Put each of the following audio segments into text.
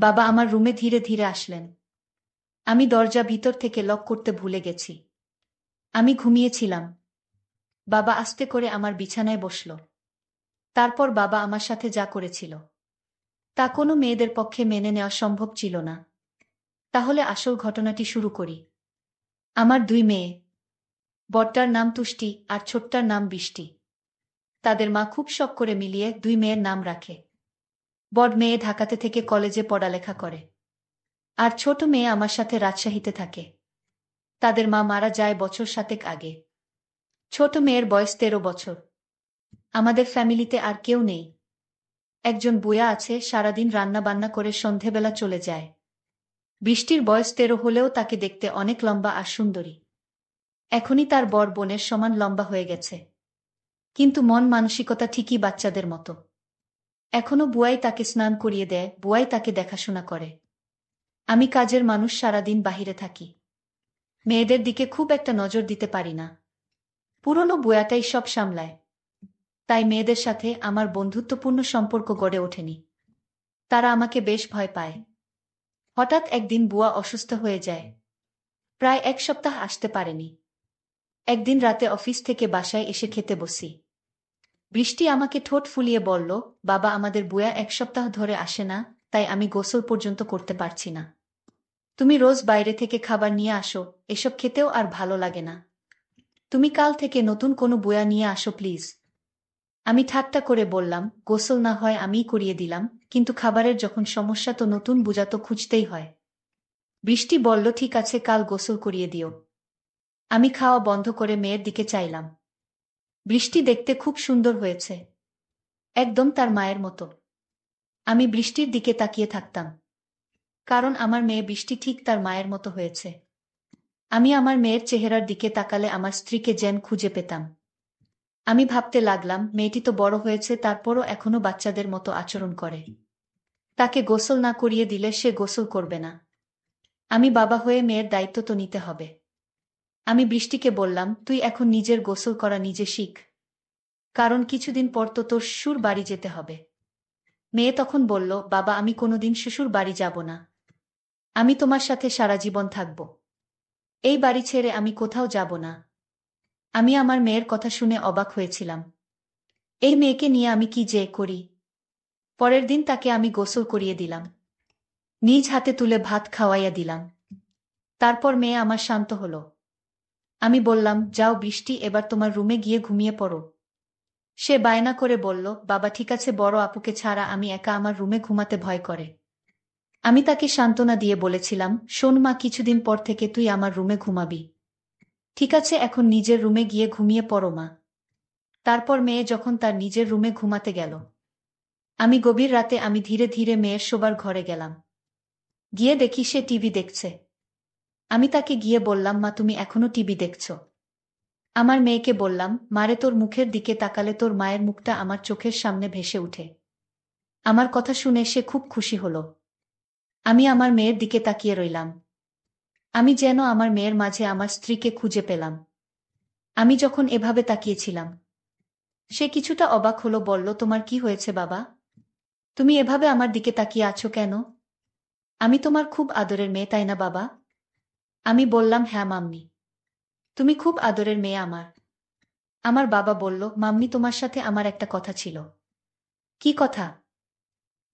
বাবা আমার রুমে ধীরে ধীরে আসলেন। আমি দরজা ভিতর থেকে লক করতে ভুলে গেছি। আমি ঘুমিয়েছিলাম। বাবা আস্তে করে আমার বিছানায় বসল। তারপর বাবা আমার সাথে যা করেছিল তা কোনো মেয়েদের পক্ষে মেনে নেওয়া সম্ভব ছিল না। তাহলে আসল ঘটনাটি শুরু করি। আমার দুই মেয়ে, বড়টার নাম তুষ্টি আর ছোটটার নাম বৃষ্টি। তাদের মা খুব শখ করে মিলিয়ে দুই মেয়ের নাম রাখে। বড় মেয়ে ঢাকাতে থেকে কলেজে পড়ালেখা করে, আর ছোট মেয়ে আমার সাথে রাজশাহীতে থাকে। তাদের মা মারা যায় বছর 7 আগে। ছোট মেয়ের বয়স 13 বছর। আমাদের ফ্যামিলিতে আর কেউ নেই। একজন বুয়া আছে, সারাদিন রান্না বান্না করে সন্ধেবেলা চলে যায়। বৃষ্টির বয়স 13 হলেও তাকে দেখতে অনেক লম্বা আর সুন্দরী। এখনই তার বড় বোনের সমান লম্বা হয়ে গেছে, কিন্তু মন মানসিকতা ঠিকই বাচ্চাদের মতো। এখনো বুয়াই তাকে স্নান করিয়ে দেয়, বুয়াই তাকে দেখাশোনা করে। আমি কাজের মানুষ, সারাদিন বাহিরে থাকি। মেয়েদের দিকে খুব একটা নজর দিতে পারি না। পুরনো বুয়াটাই সব সামলায়। তাই মেয়েদের সাথে আমার বন্ধুত্বপূর্ণ সম্পর্ক গড়ে ওঠেনি। তারা আমাকে বেশ ভয় পায়। হঠাৎ একদিন বুয়া অসুস্থ হয়ে যায়। প্রায় 1 সপ্তাহ আসতে পারেনি। একদিন রাতে অফিস থেকে বাসায় এসে খেতে বসি। বৃষ্টি আমাকে ঠোঁট ফুলিয়ে বলল, বাবা আমাদের বুয়া 1 সপ্তাহ ধরে আসে না, তাই আমি গোসল পর্যন্ত করতে পারছি না। তুমি রোজ বাইরে থেকে খাবার নিয়ে আসো, এসব খেতেও আর ভালো লাগে না। তুমি কাল থেকে নতুন কোনো বুয়া নিয়ে আসো প্লিজ। আমি ঠাট্টা করে বললাম, গোসল না হয় আমিই করিয়ে দিলাম, কিন্তু খাবারের যখন সমস্যা তো নতুন বুয়া তো খুঁজতেই হয়। বৃষ্টি বলল, ঠিক আছে, কাল গোসল করিয়ে দিও। আমি খাওয়া বন্ধ করে মেয়ের দিকে চাইলাম। বৃষ্টি দেখতে খুব সুন্দর হয়েছে, একদম তার মায়ের মতো। আমি বৃষ্টির দিকে তাকিয়ে থাকতাম, কারণ আমার মেয়ে বৃষ্টি ঠিক তার মায়ের মতো হয়েছে। আমি আমার মেয়ের চেহারার দিকে তাকালে আমার স্ত্রীকে যেন খুঁজে পেতাম। আমি ভাবতে লাগলাম, মেয়েটি তো বড় হয়েছে, তারপরও এখনো বাচ্চাদের মতো আচরণ করে। তাকে গোসল না করিয়ে দিলে সে গোসল করবে না। আমি বাবা হয়ে মেয়ের দায়িত্ব তো নিতে হবে। আমি বৃষ্টিকে বললাম, তুই এখন নিজের গোসল করা নিজে শিখ, কারণ কিছুদিন পর তো তোর শ্বশুর বাড়ি যেতে হবে। মেয়ে তখন বলল, বাবা আমি কোনোদিন শ্বশুর বাড়ি যাব না। আমি তোমার সাথে সারা জীবন থাকব। এই বাড়ি ছেড়ে আমি কোথাও যাব না। আমি আমার মেয়ের কথা শুনে অবাক হয়েছিলাম। এই মেয়েকে নিয়ে আমি কি যে করি। পরের দিন তাকে আমি গোসল করিয়ে দিলাম। নিজ হাতে তুলে ভাত খাওয়াইয়া দিলাম। তারপর মেয়ে আমার শান্ত হলো। আমি বললাম, যাও বৃষ্টি, এবার তোমার রুমে গিয়ে ঘুমিয়ে পড়ো। সে বায়না করে বলল, বাবা ঠিক আছে, বড় আপুকে ছাড়া আমি একা আমার রুমে ঘুমাতে ভয় করে। আমি তাকে সান্ত্বনা দিয়ে বলেছিলাম, শোন মা, কিছুদিন পর থেকে তুই আমার রুমে ঘুমাবি। ঠিক আছে, এখন নিজের রুমে গিয়ে ঘুমিয়ে পড়ো মা। তারপর মেয়ে যখন তার নিজের রুমে ঘুমাতে গেল, আমি গভীর রাতে আমি ধীরে ধীরে মেয়ের শোবার ঘরে গেলাম। গিয়ে দেখি সে টিভি দেখছে। আমি তাকে গিয়ে বললাম, মা তুমি এখনো টিভি দেখছো? আমার মেয়েকে বললাম, মারে, তোর মুখের দিকে তাকালে তোর মায়ের মুখটা আমার চোখের সামনে ভেসে উঠে। আমার কথা শুনে সে খুব খুশি হলো। আমি আমার মেয়ের দিকে তাকিয়ে রইলাম। আমি যেন আমার মেয়ের মাঝে আমার স্ত্রীকে খুঁজে পেলাম। আমি যখন এভাবে তাকিয়েছিলাম, সে কিছুটা অবাক হলো, বলল, তোমার কি হয়েছে বাবা? তুমি এভাবে আমার দিকে তাকিয়ে আছো কেন? আমি তোমার খুব আদরের মেয়ে, তাই না বাবা? আমি বললাম, হ্যাঁ মাম্মি, তুমি খুব আদরের মেয়ে আমার। আমার বাবা বলল, মাম্মি তোমার সাথে আমার একটা কথা ছিল। কি কথা?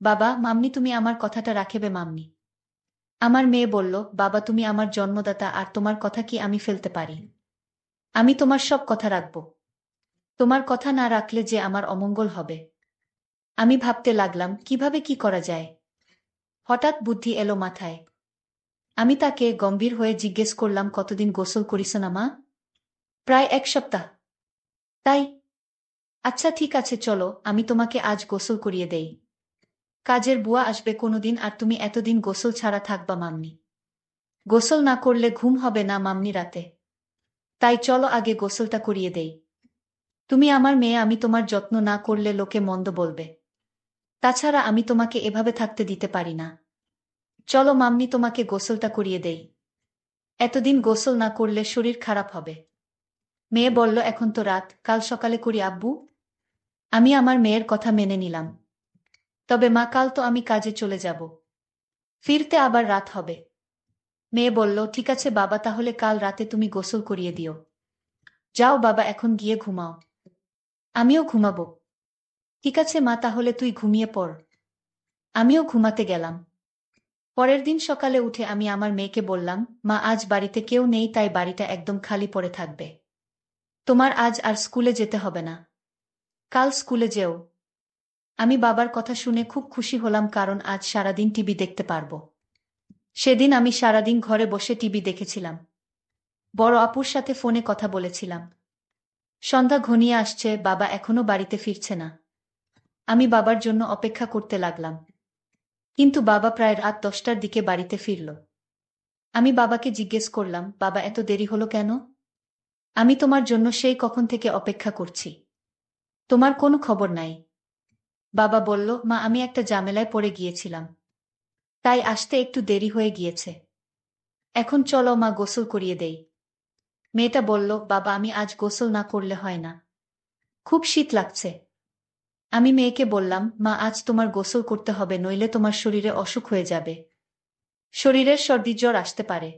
বাবা, মাম্মি তুমি আমার কথাটা রাখবে মাম্মি। আমার মেয়ে বলল, বাবা তুমি আমার জন্মদাতা, আর তোমার কথা কি আমি ফেলতে পারি? আমি তোমার সব কথা রাখব। তোমার কথা না রাখলে যে আমার অমঙ্গল হবে। আমি ভাবতে লাগলাম, কিভাবে কি করা যায়। হঠাৎ বুদ্ধি এলো মাথায়। আমি তাকে গম্ভীর হয়ে জিজ্ঞেস করলাম, কতদিন গোসল করিস না মা? প্রায় 1 সপ্তাহ। তাই? আচ্ছা ঠিক আছে, চলো আমি তোমাকে আজ গোসল করিয়ে দেই। কাজের বুয়া আসবে কোনোদিন, আর তুমি এতদিন গোসল ছাড়া থাকবা মাম্মি। গোসল না করলে ঘুম হবে না মাম্মি রাতে। তাই চলো আগে গোসলটা করিয়ে দেই। তুমি আমার মেয়ে, আমি তোমার যত্ন না করলে লোকে মন্দ বলবে। তাছাড়া আমি তোমাকে এভাবে থাকতে দিতে পারি না। চলো মাম্মি, তোমাকে গোসলটা করিয়ে দেই। এতদিন গোসল না করলে শরীর খারাপ হবে। মেয়ে বলল, এখন তো রাত, কাল সকালে করি আব্বু। আমি আমার মেয়ের কথা মেনে নিলাম। তবে মা, কাল তো আমি কাজে চলে যাব। ফিরতে আবার রাত হবে। মেয়ে বলল, ঠিক আছে বাবা, তাহলে কাল রাতে তুমি গোসল করিয়ে দিও। যাও বাবা, এখন গিয়ে ঘুমাও। আমিও ঘুমাবো। ঠিক আছে মা, তাহলে তুই ঘুমিয়ে পড়। আমিও ঘুমাতে গেলাম। পরের দিন সকালে উঠে আমি আমার মেয়েকে বললাম, মা আজ বাড়িতে কেউ নেই, তাই বাড়িটা একদম খালি পড়ে থাকবে। তোমার আজ আর স্কুলে যেতে হবে না। কাল স্কুলে যেও। আমি বাবার কথা শুনে খুব খুশি হলাম, কারণ আজ সারাদিন টিভি দেখতে পারবো। সেদিন আমি সারাদিন ঘরে বসে টিভি দেখেছিলাম। বড় আপুর সাথে ফোনে কথা বলেছিলাম। সন্ধ্যা ঘনিয়ে আসছে, বাবা এখনো বাড়িতে ফিরছে না। আমি বাবার জন্য অপেক্ষা করতে লাগলাম। কিন্তু বাবা প্রায় রাত 10টার দিকে বাড়িতে ফিরল। আমি বাবাকে জিজ্ঞেস করলাম, বাবা এত দেরি হলো কেন? আমি তোমার জন্য সেই কখন থেকে অপেক্ষা করছি। তোমার কোনো খবর নাই। বাবা বলল, মা আমি একটা ঝামেলায় পড়ে গিয়েছিলাম, তাই আসতে একটু দেরি হয়ে গিয়েছে। এখন চলো মা, গোসল করিয়ে দেই। মেয়েটা বলল, বাবা আমি আজ গোসল না করলে হয় না, খুব শীত লাগছে। আমি মেয়েকে বললাম, মা আজ তোমার গোসল করতে হবে, নইলে তোমার শরীরে অসুখ হয়ে যাবে। শরীরের সর্দি জ্বর আসতে পারে।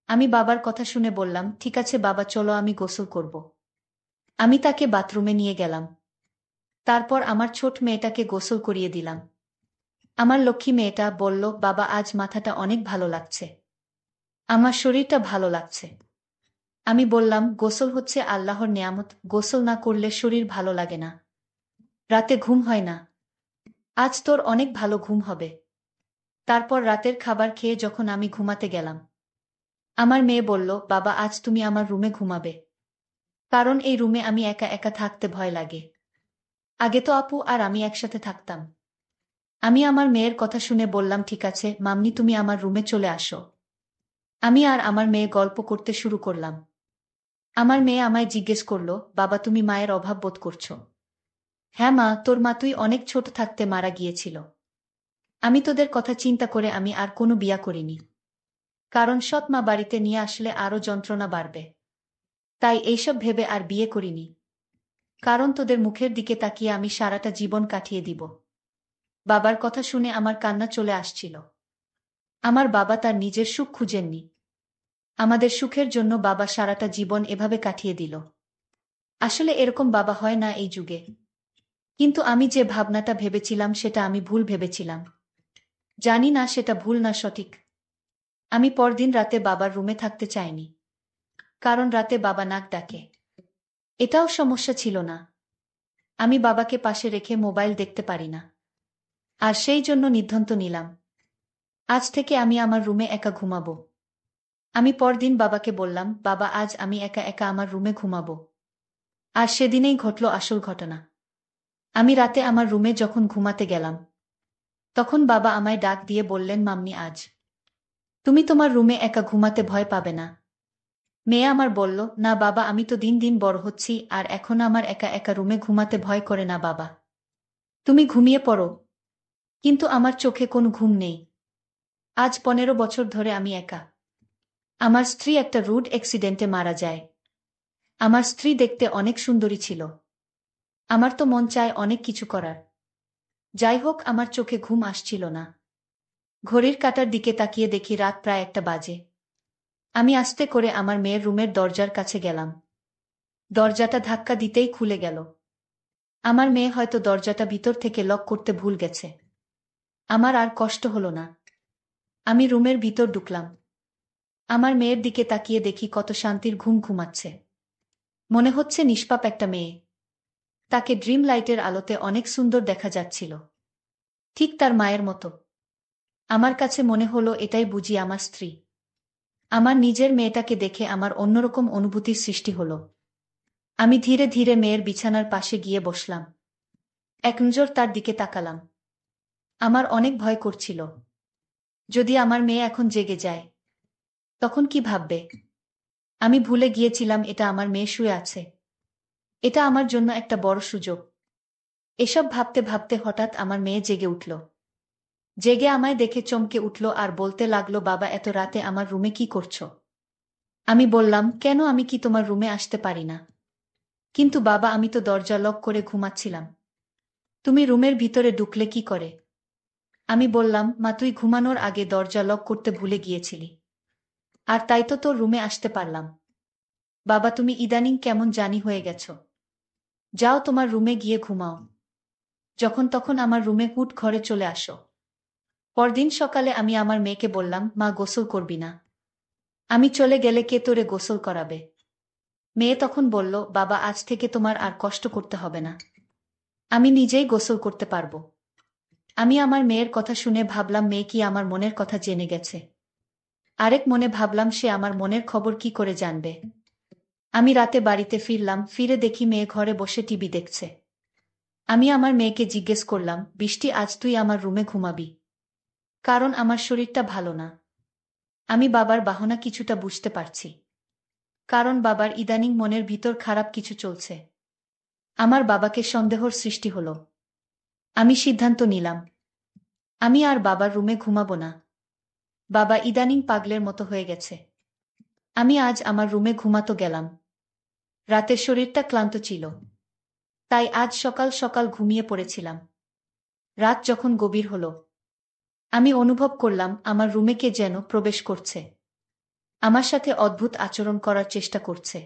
আমি বাবার কথা শুনে বললাম, ঠিক আছে বাবা, চলো আমি গোসল করব। আমি তাকে বাথরুমে নিয়ে গেলাম। তারপর আমার ছোট মেয়েটাকে গোসল করিয়ে দিলাম। আমার লক্ষ্মী মেয়েটা বলল, বাবা আজ মাথাটা অনেক ভালো লাগছে, আমার শরীরটা ভালো লাগছে। আমি বললাম, গোসল হচ্ছে আল্লাহর নেয়ামত, গোসল না করলে শরীর ভালো লাগে না, রাতে ঘুম হয় না। আজ তোর অনেক ভালো ঘুম হবে। তারপর রাতের খাবার খেয়ে যখন আমি ঘুমাতে গেলাম, আমার মেয়ে বলল, বাবা আজ তুমি আমার রুমে ঘুমাবে, কারণ এই রুমে আমি একা একা থাকতে ভয় লাগে। আগে তো আপু আর আমি একসাথে থাকতাম। আমি আমার মেয়ের কথা শুনে বললাম, ঠিক আছে মাম্মি, তুমি আমার রুমে চলে আসো। আমি আর আমার মেয়ে গল্প করতে শুরু করলাম। আমার মেয়ে আমায় জিজ্ঞেস করল, বাবা তুমি মায়ের অভাব বোধ করছো? হ্যাঁ মা, তোর মা তুই অনেক ছোট থাকতে মারা গিয়েছিল। আমি তোদের কথা চিন্তা করে আমি আর কোনো বিয়া করিনি, কারণ সৎ মা বাড়িতে নিয়ে আসলে আরো যন্ত্রণা বাড়বে। তাই এইসব ভেবে আর বিয়ে করিনি, কারণ তোদের মুখের দিকে তাকিয়ে আমি সারাটা জীবন কাটিয়ে দিব। বাবার কথা শুনে আমার কান্না চলে আসছিল। আমার বাবা তার নিজের সুখ খুঁজেননি, আমাদের সুখের জন্য বাবা সারাটা জীবন এভাবে কাটিয়ে দিল। আসলে এরকম বাবা হয় না এই যুগে। কিন্তু আমি যে ভাবনাটা ভেবেছিলাম সেটা আমি ভুল ভেবেছিলাম। জানি না সেটা ভুল না সঠিক। আমি পরদিন রাতে বাবার রুমে থাকতে চাইনি, কারণ রাতে বাবা নাক ডাকে। এটাও সমস্যা ছিল না, আমি বাবাকে পাশে রেখে মোবাইল দেখতে পারি না। আর সেই জন্য সিদ্ধান্ত নিলাম, আজ থেকে আমি আমার রুমে একা ঘুমাবো। আমি পরদিন বাবাকে বললাম, বাবা আজ আমি একা একা আমার রুমে ঘুমাবো। আর সেদিনেই ঘটল আসল ঘটনা। আমি রাতে আমার রুমে যখন ঘুমাতে গেলাম, তখন বাবা আমায় ডাক দিয়ে বললেন, মাম্মি আজ তুমি তোমার রুমে একা ঘুমাতে ভয় পাবে না? মেয়ে আমার বলল, না বাবা, আমি তো দিন দিন বড় হচ্ছি, আর এখন আমার একা একা রুমে ঘুমাতে ভয় করে না বাবা। তুমি ঘুমিয়ে পড়ো। কিন্তু আমার চোখে কোনো ঘুম নেই। আজ 15 বছর ধরে আমি একা। আমার স্ত্রী একটা রোড অ্যাক্সিডেন্টে মারা যায়। আমার স্ত্রী দেখতে অনেক সুন্দরী ছিল। আমার তো মন চায় অনেক কিছু করার। যাই হোক, আমার চোখে ঘুম আসছিল না। ঘড়ির কাঁটার দিকে তাকিয়ে দেখি রাত প্রায় 1টা বাজে। আমি আস্তে করে আমার মেয়ের রুমের দরজার কাছে গেলাম। দরজাটা ধাক্কা দিতেই খুলে গেল। আমার মেয়ে হয়তো দরজাটা ভিতর থেকে লক করতে ভুল গেছে। আমার আর কষ্ট হলো না। আমি রুমের ভিতর ঢুকলাম। আমার মেয়ের দিকে তাকিয়ে দেখি কত শান্তির ঘুম ঘুমাচ্ছে। মনে হচ্ছে নিষ্পাপ একটা মেয়ে। তাকে ড্রিম লাইটের আলোতে অনেক সুন্দর দেখা যাচ্ছিল, ঠিক তার মায়ের মতো। আমার কাছে মনে হলো এটাই বুঝি আমার স্ত্রী। আমার নিজের মেয়েটাকে দেখে আমার অন্যরকম অনুভূতির সৃষ্টি হলো। আমি ধীরে ধীরে মেয়ের বিছানার পাশে গিয়ে বসলাম। এক নজর তার দিকে তাকালাম। আমার অনেক ভয় করছিল, যদি আমার মেয়ে এখন জেগে যায়, তখন কি ভাববে? আমি ভুলে গিয়েছিলাম এটা আমার মেয়ে শুয়ে আছে। এটা আমার জন্য একটা বড় সুযোগ। এসব ভাবতে ভাবতে হঠাৎ আমার মেয়ে জেগে উঠল। জেগে আমায় দেখে চমকে উঠল আর বলতে লাগলো, বাবা এত রাতে আমার রুমে কি করছো? আমি বললাম, কেন, আমি কি তোমার রুমে আসতে পারি না? কিন্তু বাবা আমি তো দরজা লক করে ঘুমাচ্ছিলাম। তুমি রুমের ভিতরে ঢুকলে কি করে? আমি বললাম, মা তুই ঘুমানোর আগে দরজা লক করতে ভুলে গিয়েছিলি। আর তাই তো তোর রুমে আসতে পারলাম। বাবা তুমি ইদানিং কেমন জানি হয়ে গেছো। যাও তোমার রুমে গিয়ে ঘুমাও। যখন তখন আমার রুমে হুট ঘরে চলে আসো। পরদিন সকালে আমি আমার মেয়েকে বললাম, মা গোসল করবি না? আমি চলে গেলে কে তোরে গোসল করাবে? মেয়ে তখন বলল, বাবা আজ থেকে তোমার আর কষ্ট করতে হবে না। আমি নিজেই গোসল করতে পারবো। আমি আমার মেয়ের কথা শুনে ভাবলাম মেয়ে কি আমার মনের কথা জেনে গেছে। আরেক মনে ভাবলাম সে আমার মনের খবর কি করে জানবে। আমি রাতে বাড়িতে ফিরলাম, ফিরে দেখি মেয়ে ঘরে বসে টিভি দেখছে। আমি আমার মেয়েকে জিজ্ঞেস করলাম, বৃষ্টি আজ তুই আমার রুমে ঘুমাবি? কারণ আমার শরীরটা ভালো না। আমি বাবার বাহনা কিছুটা বুঝতে পারছি। কারণ বাবার ইদানিং মনের ভিতর খারাপ কিছু চলছে। আমার বাবাকে সন্দেহর সৃষ্টি হলো। আমি সিদ্ধান্ত নিলাম, আমি আর বাবার রুমে ঘুমাবো না। বাবা ইদানিং পাগলের মতো হয়ে গেছে। আমি আজ আমার রুমে ঘুমাতে গেলাম। রাতের শরীরটা ক্লান্ত ছিল। তাই আজ সকাল সকাল ঘুমিয়ে পড়েছিলাম। রাত যখন গভীর হলো, আমি অনুভব করলাম আমার রুমে কে যেন প্রবেশ করছে। আমার সাথে অদ্ভুত আচরণ করার চেষ্টা করছে।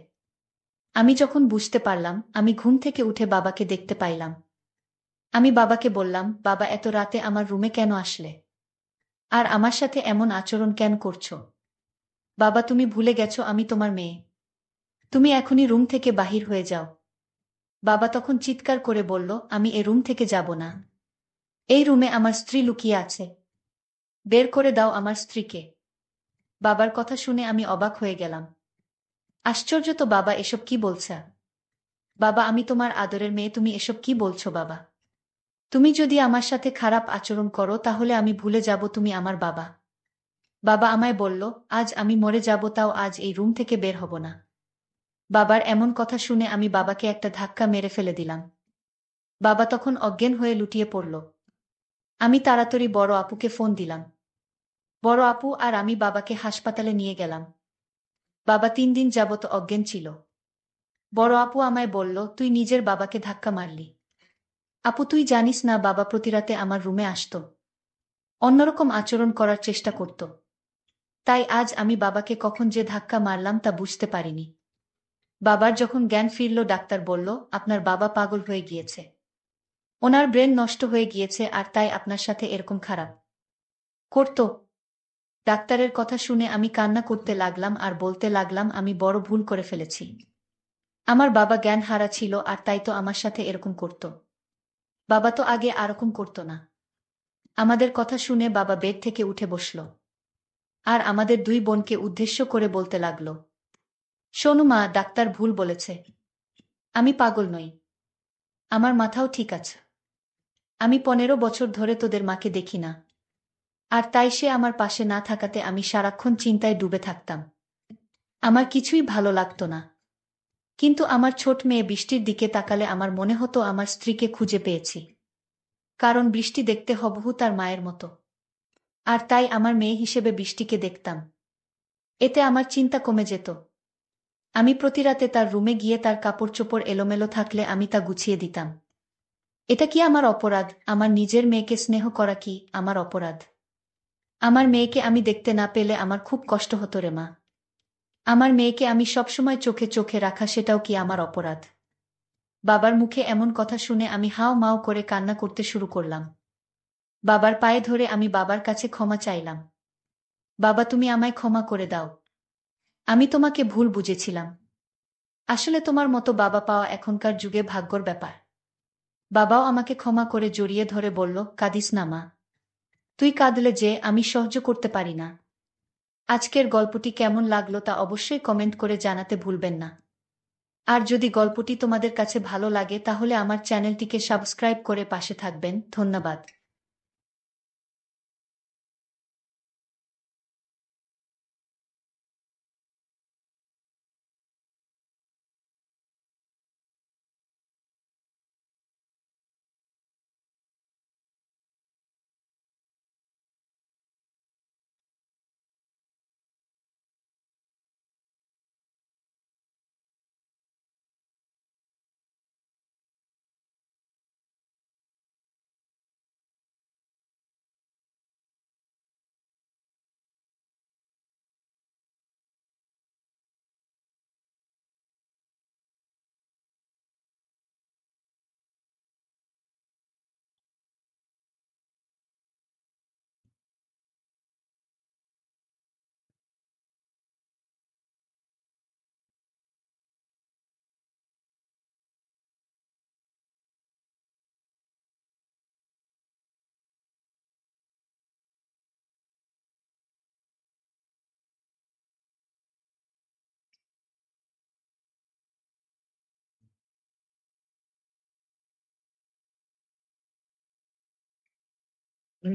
আমি যখন বুঝতে পারলাম, আমি ঘুম থেকে উঠে বাবাকে দেখতে পাইলাম। আমি বাবাকে বললাম, বাবা এত রাতে আমার রুমে কেন আসলে? আর আমার সাথে এমন আচরণ কেন করছো? বাবা তুমি ভুলে গেছো আমি তোমার মেয়ে। তুমি এখনই রুম থেকে বাহির হয়ে যাও। বাবা তখন চিৎকার করে বলল, আমি এ রুম থেকে যাব না। এই রুমে আমার স্ত্রী লুকিয়ে আছে। বের করে দাও আমার স্ত্রীকে। বাবার কথা শুনে আমি অবাক হয়ে গেলাম। আশ্চর্য তো বাবা, এসব কি বলছে? বাবা আমি তোমার আদরের মেয়ে, তুমি এসব কি বলছো বাবা? তুমি যদি আমার সাথে খারাপ আচরণ করো তাহলে আমি ভুলে যাব তুমি আমার বাবা। বাবা আমায় বলল, আজ আমি মরে যাব তাও আজ এই রুম থেকে বের হব না। বাবার এমন কথা শুনে আমি বাবাকে একটা ধাক্কা মেরে ফেলে দিলাম। বাবা তখন অজ্ঞান হয়ে লুটিয়ে পড়ল। আমি তাড়াতাড়ি বড় আপুকে ফোন দিলাম। বড় আপু আর আমি বাবাকে হাসপাতালে নিয়ে গেলাম। বাবা 3 দিন যাবত অজ্ঞান ছিল। বড় আপু আমায় বলল, তুই নিজের বাবাকে ধাক্কা মারলি। আপু তুই জানিস না বাবা প্রতিরাতে আমার রুমে আসতো। অন্যরকম আচরণ করার চেষ্টা করত। তাই আজ আমি বাবাকে কখন যে ধাক্কা মারলাম তা বুঝতে পারিনি। বাবার যখন জ্ঞান ফিরল ডাক্তার বলল, আপনার বাবা পাগল হয়ে গিয়েছে। ওনার ব্রেন নষ্ট হয়ে গিয়েছে আর তাই আপনার সাথে এরকম খারাপ করত। ডাক্তারের কথা শুনে আমি কান্না করতে লাগলাম আর বলতে লাগলাম আমি বড় ভুল করে ফেলেছি। আমার বাবা জ্ঞান হারা ছিল আর তাই তো আমার সাথে এরকম করত। বাবা তো আগে আরকম করত না। আমাদের কথা শুনে বাবা বেড থেকে উঠে বসল। আর আমাদের 2 বোনকে উদ্দেশ্য করে বলতে লাগল, শোনো মা, ডাক্তার ভুল বলেছে। আমি পাগল নই। আমার মাথাও ঠিক আছে। আমি 15 বছর ধরে তোদের মাকে দেখি না। আর তাই সে আমার পাশে না থাকাতে আমি সারাক্ষণ চিন্তায় ডুবে থাকতাম। আমার কিছুই ভালো লাগতো না। কিন্তু আমার ছোট মেয়ে বৃষ্টির দিকে তাকালে আমার মনে হতো আমার স্ত্রীকে খুঁজে পেয়েছি। কারণ বৃষ্টি দেখতে হুবহু তার মায়ের মতো। আর তাই আমার মেয়ে হিসেবে বৃষ্টিকে দেখতাম। এতে আমার চিন্তা কমে যেত। আমি প্রতি রাতে তার রুমে গিয়ে তার কাপড় চোপড় এলোমেলো থাকলে আমি তা গুছিয়ে দিতাম। এটা কি আমার অপরাধ? আমার নিজের মেয়েকে স্নেহ করা কি আমার অপরাধ? আমার মেয়েকে আমি দেখতে না পেলে আমার খুব কষ্ট হতো রে মা। আমার মেয়েকে আমি সবসময় চোখে চোখে রাখা সেটাও কি আমার অপরাধ? বাবার মুখে এমন কথা শুনে আমি হাও মাও করে কান্না করতে শুরু করলাম। বাবার পায়ে ধরে আমি বাবার কাছে ক্ষমা চাইলাম। বাবা তুমি আমায় ক্ষমা করে দাও। আমি তোমাকে ভুল বুঝেছিলাম। আসলে তোমার মতো বাবা পাওয়া এখনকার যুগে ভাগ্যর ব্যাপার। বাবাও আমাকে ক্ষমা করে জড়িয়ে ধরে বলল, কাঁদিস না মা। তুই কাঁদলে যে আমি সহ্য করতে পারি না। আজকের গল্পটি কেমন লাগলো তা অবশ্যই কমেন্ট করে জানাতে ভুলবেন না। আর যদি গল্পটি তোমাদের কাছে ভালো লাগে তাহলে আমার চ্যানেলটিকে সাবস্ক্রাইব করে পাশে থাকবেন। ধন্যবাদ। হুম।